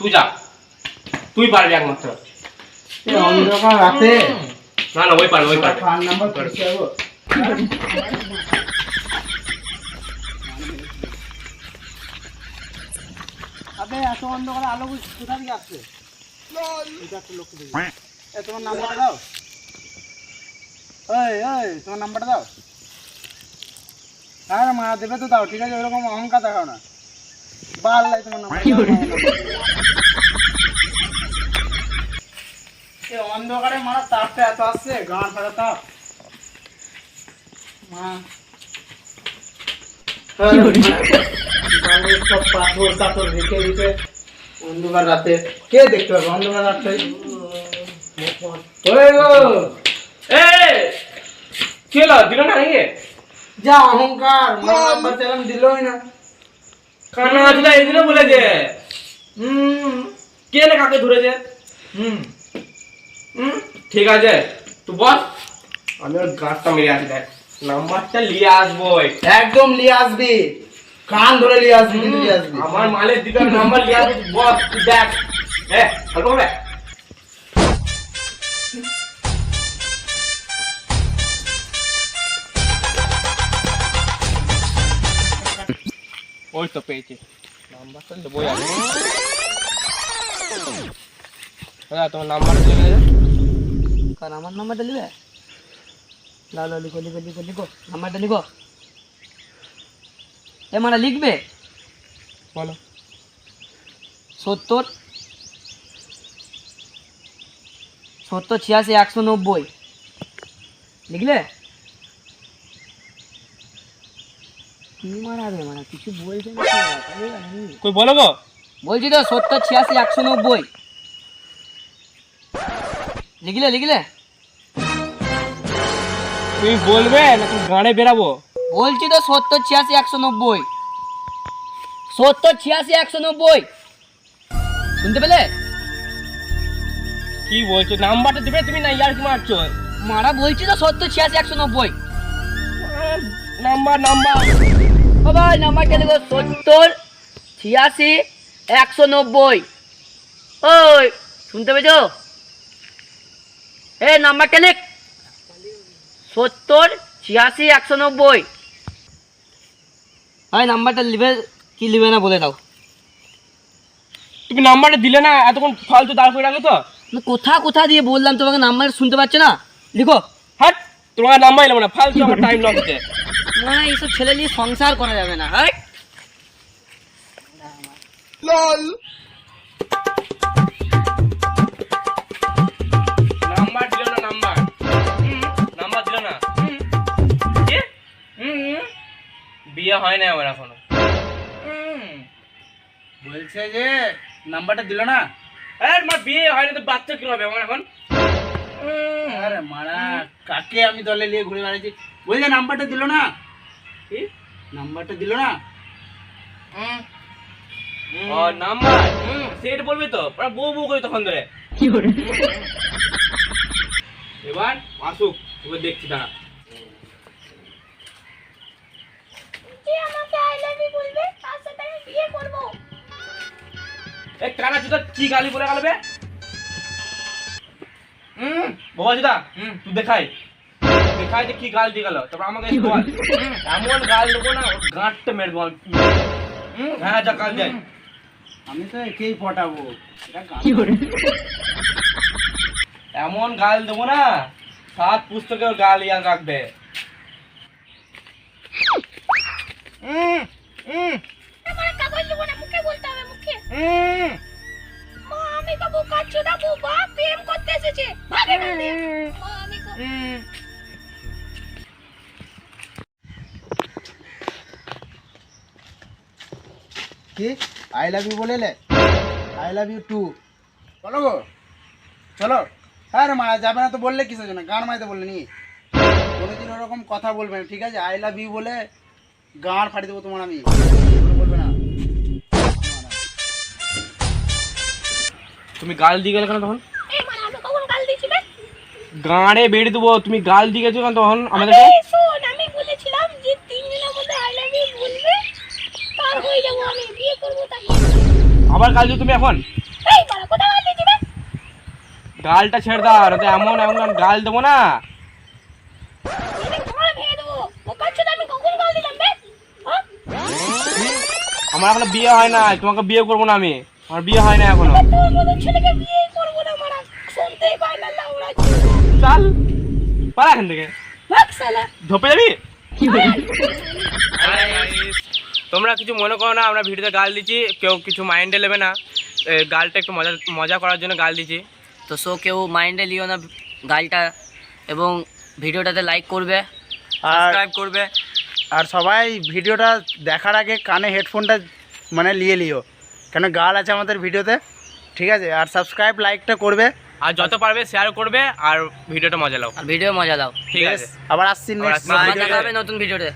তুই যা, তুই পারবি একমাত্র। অন্ধকার রাতে না না, ওই পারবে, ওই পারবে। ফোন নাম্বার করতে হবে। আবে এত অন্ধকারে আলো কোথা থেকে আসছে? এটা একটা লোক দেখি। তোমার নাম্বারটা দাও। ওই তোমার নাম্বারটা দাও। আরে মা দেবে তো দাও, ঠিক আছে, ওরকম অহংকার দেখাও না। বাল লাই তোমার নাম্বার। এই অন্ধকারে মারা তাপটা এত আসছে, গান ফাটা তাপ। মা সব পাথর টাথর রেখে দিতে অন্ধকার রাতে কে দেখতে পাবে? অন্ধকার রাতে কি হলো, দিল না নাকি? যা অহংকার, নাম্বার চালাম দিলই না। কানা আছে এই দিনে বলেছে। কে না কাকে ধরেছে? ঠিক আছে, তুই বস, আমি ওর গাছটা মেরে আসি। দেখ নাম্বারটা নিয়ে আসবো, একদম নিয়ে আসবি, কান ধরে নিয়ে আসবি, কিন্তু নিয়ে আসবি। আমার মালের দিকে নাম্বার নিয়ে আসবি। বস তুই দেখ, হ্যাঁ অল্প হবে। ওই তো পেয়েছি নাম্বারটা, দেবই আমি। দাদা তোমার নাম্বারটা লিখে দে। কার আমার নাম্বারটা লিখবে? লাও লাও, লিখো লিখো লিখো লিখো, নাম্বারটা লিখো। এ মানে লিখবে? বলো। 70 86 190 লিখলে? কি মারাবে মানে কিছু বলছে না? কই বলো গো। বলছি তো 70 86 190 লিখলে? লিখলে? তুমি বলবে নাকি গানে বেরাবো? বলছি তো 70 86 190 70 86 190 শুনতে পেলে? কি বলছো? নাম্বারটা দেবে তুমি না ইয়ার কি মারছো? মারা বলছি তো 70 86 190। নাম্বার নাম্বার ও ভাই নাম্বারটা দেখো, 70 86 190। ওই শুনতে পেয়েছো? এই নাম্বারটা লিখ, 70 86 190। ভাই নাম্বারটা লিবে কি লিবে না বলে দাও। তুমি নাম্বারটা দিলে না, এতক্ষণ ফালতু দাঁড় করে রাখো তো। কোথা কোথা দিয়ে বললাম তোমাকে, নাম্বার শুনতে পাচ্ছ না? লিখো। হাট, তোমার নাম্বার এলাম না, ফালতু আমার টাইম লস হচ্ছে। মানে এইসব ছেলে নিয়ে সংসার করা যাবে না। হাট নাম্বার দিল না, নাম্বার নাম্বার দিল না। কি? বিয়ে হয় না আমার এখনো। বলছে যে নাম্বারটা দিল না। মা বিয়ে হয় না তো বাচ্চা কি হবে আমার এখন? আরে মারা, কাকে আমি দলে নিয়ে ঘুরে বেড়াচ্ছি? বলছে নাম্বারটা দিল না। কি নাম্বারটা দিল না? ও নাম্বার সেট বলবি তো, ওরা বউ বউ করে তখন ধরে। এবার আসুক, ওকে দেখছি দাঁড়া। এই কানা চুদা কি গালি বলে গেল বে? বাবা চুদা তুই দেখাই দেখাই যে কি গাল দিয়ে গেল, তারপর আমাকে এসে বল। এমন গাল দেবো না, ওর গাঁটটা মেরে দেবো। হ্যাঁ যা কাল যাই। আমি তো একেই পটাবো। এমন গাল দেবো না, 7 পুস্তকের গাল ইয়াদ রাখবে। কি আই লাভ ইউ বলে আই লাভ ইউ টু চলো গো, চলো। হ্যাঁ রে মারা যাবে না তো বললে কিসের জন্য? গান মাইতে বললে নি? কোনোদিন ওরকম কথা বলবে না, ঠিক আছে? আই লাভ ইউ বলে গান ফাটি দেবো তোমার আমি, বলবে না। তুমি গাল দিয়ে গেলে কেন তখন? গাঁড়ে বেড়ে দেবো। তুমি গাল দিয়ে গেছো কেন তখন আমাদের? আমি বলেছিলাম যে 3 দিনের মধ্যে আই লাভ ইউ বলবে, তার হয়ে যাবো, আমি বিয়ে করবো তাকে। আবার গাল দিও তুমি এখন? এই বাড়া কোথায় গাল দিচ্ছি বে? গালটা ছেড়ে দাও, নয়তো এমন এমন গাল দেবো না। এদিকে তোমার ভেঙে দেবো। বোকা চোদা, আমি কখন গাল দিলাম বে? হ্যাঁ? আমার এখনো বিয়ে হয় না, তোমাকে বিয়ে করবো না আমি, আমার বিয়ে হয় না এখনো। তোর মতো ছেলেকে বিয়ে করবো না মারা। শুনতেই পাই না লাউড়া। চাল পালা এখান থেকে, ভাগ শালা। ধপে যাবি। তোমরা কিছু মনে করো না, আমরা ভিডিওতে গাল দিচ্ছি, কেউ কিছু মাইন্ডে নেবে না। গালটা একটু মজা মজা করার জন্য গাল দিচ্ছি। তো কেউ মাইন্ডে লিও না গালটা, এবং ভিডিওটাতে লাইক করবে, সাবস্ক্রাইব করবে। আর সবাই ভিডিওটা দেখার আগে কানে হেডফোনটা মানে নিয়ে লিও, কেন গাল আছে আমাদের ভিডিওতে, ঠিক আছে? আর সাবস্ক্রাইব লাইকটা করবে, আর যত পারবে শেয়ার করবে, আর ভিডিওটা মজা লাও। আর ভিডিও মজা দাও। ঠিক আছে, আবার আসছি নেক্সট আবার দেখা হবে নতুন ভিডিওতে।